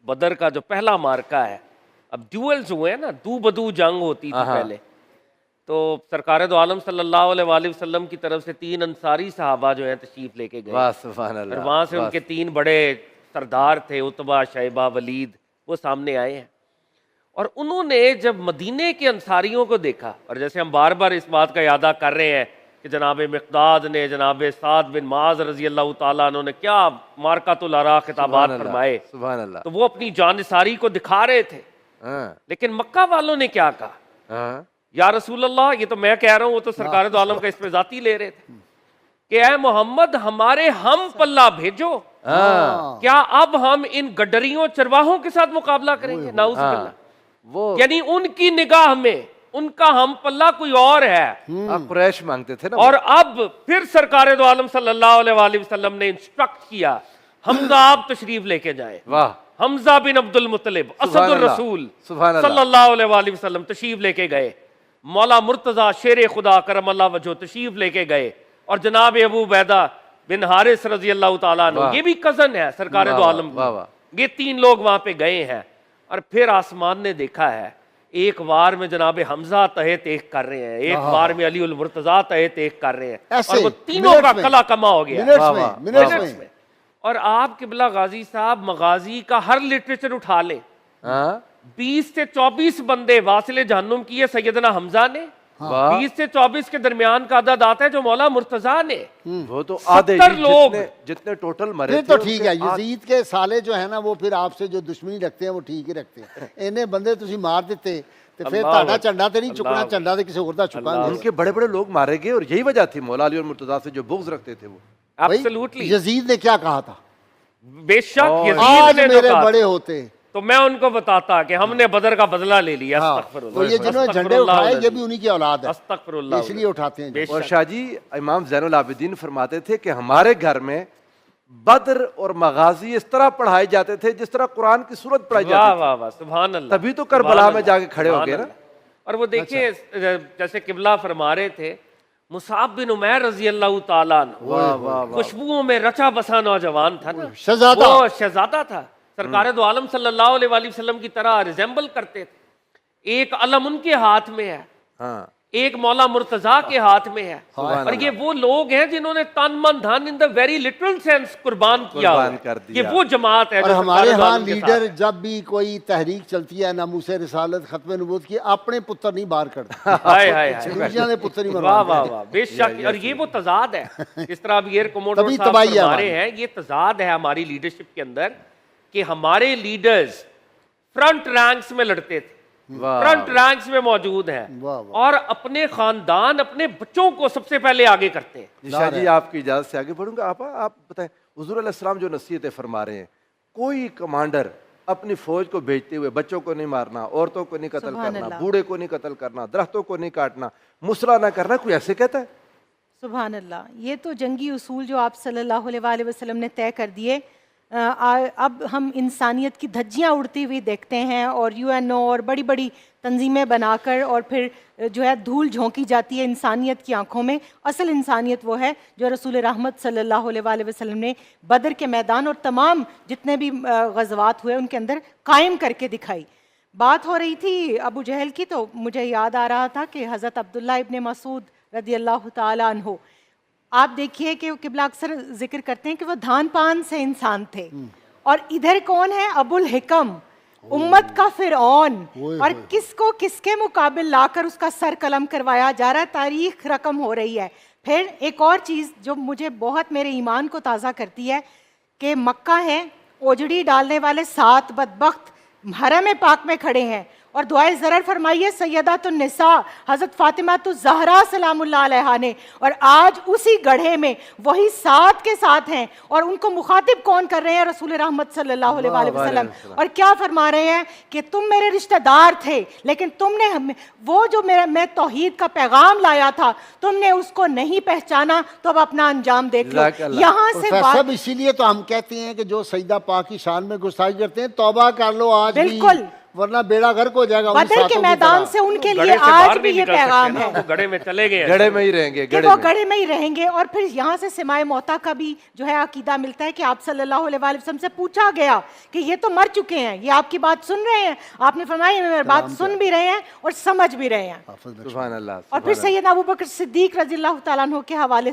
بدر کا جو پہلا مارکا ہے، اب ڈیولز ہوئے ہیں نا، دو بدو جنگ ہوتی تھی پہلے، تو سرکار دو عالم صلی اللہ علیہ وآلہ وسلم کی طرف سے 3 انصاری صحابہ جو ہیں تشریف لے کے گئے، واہ سبحان اللہ، اور وہاں سے ان کے 3 بڑے سردار تھے، عتبہ، شیبہ، ولید، وہ سامنے آئے ہیں، اور انہوں نے جب مدینے کے انصاریوں کو دیکھا، اور جیسے ہم بار بار اس بات کا اعادہ کر رہے ہیں کہ جناب مقداد نے جناب سعد بن معاذ رضی اللہ تعالیٰ عنہ نے کیا مارکۃ العراء خطابات فرمائے، سبحان اللہ، تو وہ اپنی جانثاری کو دکھا رہے تھے، لیکن مکہ والوں نے کیا کہا، یا رسول اللہ، یہ تو میں کہہ رہا ہوں، وہ تو سرکار دو عالم کا اس پہ ذاتی لے رہے تھے کہ اے محمد ہمارے ہم پلہ بھیجو، کیا اب ہم ان گڈریوں چرواہوں کے ساتھ مقابلہ کریں گے؟ نعوذ باللہ، وہ یعنی ان کی نگاہ میں ان کا ہم پلہ کوئی اور ہے، قریش مانگتے تھے نا، اور اب پھر سرکار دو عالم صلی اللہ علیہ وآلہ وسلم نے انسٹرکٹ کیا، حمزہ آپ تشریف لے کے جائیں، واہ، حمزہ بن عبد المطلب اسد الرسول صلی اللہ علیہ وآلہ وسلم تشریف لے کے گئے، مولا مرتضیٰ شیر خدا کرم اللہ وجہ تشریف لے کے گئے، اور جناب ابو عبیدہ بن حارث رضی اللہ تعالیٰ عنہ، یہ بھی کزن ہے سرکار دو عالم کی، یہ 3 لوگ وہاں پہ گئے ہیں، اور پھر آسمان نے دیکھا ہے، ایک وار میں جناب حمزہ تحت ایک کر رہے ہیں، ایک وار میں علی المرتضیٰ تحت ایک کر رہے ہیں، اور وہ تینوں کا کلا کما ہو گیا منٹس میں۔ اور آپ قبلہ غازی صاحب مغازی کا ہر لٹریچر اٹھا لیں، 20 سے 24 بندے واصل جہنم کیے سیدنا حمزہ نے، 20 سے 24 کے درمیان کا عدد آتا ہے جو مولا مرتضیٰ نے، وہ تو آدھے 70 لوگ جتنے ٹوٹل مرے پھر تو ٹھیک ہے، یزید کے سالے جو ہیں نا وہ پھر آپ سے جو دشمنی رکھتے ہیں وہ ٹھیک ہی رکھتے ہیں، انہیں بندے تسی مار دیتے تو پھر تہاڈا جھنڈا تے نہیں چکنا، جھنڈا تے کسی اور دا چکا ان کے بڑے بڑے لوگ مارے گئے، اور یہی وجہ تھی مولا علی اور مرتضیٰ سے جو بغض رکھتے تھے وہ۔ ایبسلیوٹلی، یزید نے کیا کہا تھا، بے شک یزید آج نے میرے کہا، بڑے ہوتے، تو میں ان کو بتاتا کہ ہم نے بدر کا بدلہ لے لیا، استغفر تو یہ اللہ، جنہوں نے جھنڈے اٹھائے یہ بھی انہی کی اولاد ہے، استغفر اللہ، اس لیے اٹھاتے ہیں۔ اور شاہ جی امام زین العابدین فرماتے تھے کہ ہمارے گھر میں بدر اور مغازی اس طرح پڑھائے جاتے تھے جس طرح قرآن کی سورت پڑھائی واہ جاتی واہ واہ، سبحان اللہ، تھی، تبھی تو کربلا میں جا کے کھڑے ہو گئے نا۔ اور وہ دیکھیں جیسے قبلہ فرما رہے تھے، مصعب بن عمیر رضی اللہ تعالیٰ عنہ خوشبوؤں میں رچا بسا نوجوان تھا نا، شہزادہ، وہ شہزادہ تھا، سرکار دو عالم صلی اللہ علیہ وآلہ وسلم کی طرح ریزمبل کرتے تھے، ایک علم ان کے ہاتھ میں ہے، ایک مولا مرتضیٰ کے ہاتھ میں ہے، اور یہ وہ لوگ ہیں جنہوں نے تن من دھن ان دا ویری لٹرل سینس قربان کیا، یہ وہ جماعت ہے۔ اور ہمارے ہاں لیڈر جب بھی کوئی تحریک چلتی ہے ناموس رسالت ختم نبوت کی، اپنے پتر نہیں باہر کرتے، دوسروں نے پتر نہیں واہ مرواتے، واہ واہ، بے شک، اور یہ وہ تضاد ہے، اس طرح اب ایئر کموڈور صاحب فرما رہے ہیں، یہ تضاد ہے ہماری لیڈرشپ کے اندر کہ ہمارے لیڈرز فرنٹ رینکس میں لڑتے تھے، فرنٹ رینکس میں موجود ہیں، اور اپنے خاندان اپنے بچوں کو سب سے پہلے آگے کرتے ہیں۔ شاہ جی آپ کی اجازت سے آگے بڑھوں گا، آپ بتائیں حضور علیہ السلام جو نصیحتیں فرما رہے ہیں، کوئی کمانڈر اپنی فوج کو بھیجتے ہوئے بچوں کو نہیں مارنا، عورتوں کو نہیں قتل کرنا، بوڑھے کو نہیں قتل کرنا، درختوں کو نہیں کاٹنا، مسئلہ نہ کرنا، کوئی ایسے کہتا ہے؟ سبحان اللہ، یہ تو جنگی اصول جو آپ صلی اللہ علیہ وآلہ وسلم نے طے کر دیے، اب ہم انسانیت کی دھجیاں اڑتی ہوئی دیکھتے ہیں، اور UN اور بڑی بڑی تنظیمیں بنا کر اور پھر جو ہے دھول جھونکی جاتی ہے انسانیت کی آنکھوں میں۔ اصل انسانیت وہ ہے جو رسول رحمت صلی اللہ علیہ وآلہ وسلم نے بدر کے میدان اور تمام جتنے بھی غزوات ہوئے ان کے اندر قائم کر کے دکھائی۔ بات ہو رہی تھی ابو جہل کی، تو مجھے یاد آ رہا تھا کہ حضرت عبداللہ ابن مسعود رضی اللہ تعالیٰ عنہ، آپ دیکھیے کہ قبلہ اکثر ذکر کرتے ہیں کہ وہ دھان پان سے انسان تھے، اور ادھر کون ہے؟ ابو الحکم، امت کا فرعون، اور کس کو کس کے مقابل لا کر اس کا سر قلم کروایا جا رہا ہے، تاریخ رقم ہو رہی ہے۔ پھر ایک اور چیز جو مجھے بہت میرے ایمان کو تازہ کرتی ہے کہ مکہ ہے، اوجڑی ڈالنے والے 7 بدبخت حرم پاک میں کھڑے ہیں، اور دعائے ضرر فرمائیے سیدات النساء حضرت فاطمہ الزہرا سلام اللہ علیہا نے، اور آج اسی گڑھے میں وہی 7 کے ساتھ ہیں، اور ان کو مخاطب کون کر رہے ہیں؟ رسول رحمت صلی اللہ علیہ وآلہ وسلم، اور کیا فرما رہے ہیں کہ تم میرے رشتہ دار تھے، لیکن تم نے وہ جو میں توحید کا پیغام لایا تھا تم نے اس کو نہیں پہچانا، تو اب اپنا انجام دیکھ لو۔ یہاں سے صاحب اسی لیے تو ہم کہتے ہیں کہ جو سیدہ پاک کی شان میں گستاخی کرتے ہیں توبہ کر لو، آج بھی بالکل ورنہ بیڑا غرق ہو جائے گا ان بدر ساتوں کے کی میدان طرح۔ سے ان کے گڑھے لیے سے آج باہر بھی نہیں یہ نکل سکتے پیغام نا، ہے وہ گڑھے میں چلے گئے ہیں۔ گڑھے میں ہی رہیں گے، کہ گڑھے وہ میں۔ گڑھے میں ہی رہیں گے۔ اور پھر یہاں سے سماع موتا کا بھی جو ہے عقیدہ ملتا ہے کہ آپ صلی اللہ علیہ وآلہ وسلم سے پوچھا گیا کہ یہ تو مر چکے ہیں، یہ آپ کی بات سن رہے ہیں؟ آپ نے فرمایا یہ میری بات سن بھی رہے ہیں اور سمجھ بھی رہے ہیں۔ سبحان اللہ۔ اور پھر سیدنا ابوبکر صدیق رضی اللہ تعالیٰ عنہ کے حوالے